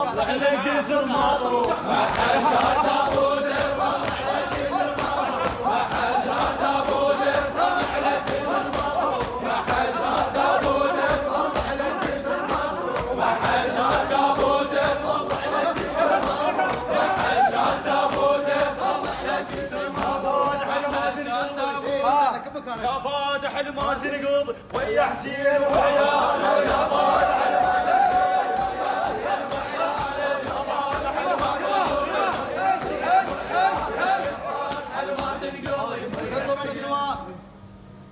على جسر مضروب ما حشا تابوت الرمح على جسر مضروب ما حشا تابوت الرمح على جسر مضروب ما حشا تابوت الرمح على جسر مضروب ما حشا تابوت الرمح على جسر مضروب ما حشا تابوت الرمح على جسر مضروب يا فاتح ما تنقض ويا حسين وعياله يا فاتح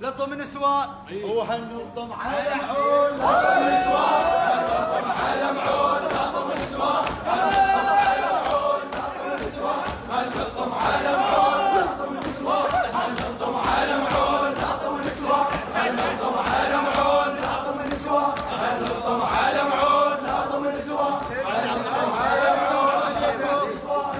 لطم نسوان وهنلطم على معون لطم نسوان هنلطم على معون لطم نسوان هنلطم على معون لطم نسوان هنلطم على معون لطم نسوان هنلطم على معون لطم نسوان هنلطم على معون لطم نسوان هنلطم على معون لطم نسوان هنلطم على معون لطم نسوان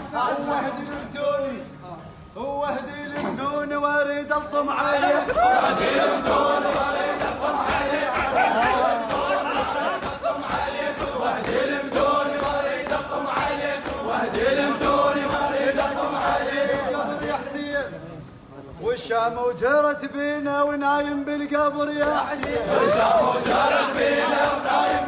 هو هدي لمدوني واريد الطم عليه وهدي لمدوني واريد الطم عليه وهدي لمدوني واريد الطم عليه وهدي لمدوني واريد الطم عليه قبر يا حسين والشام وجرت بينا ونايم بالقبر يا حسين والشام وجرت بينا ونايم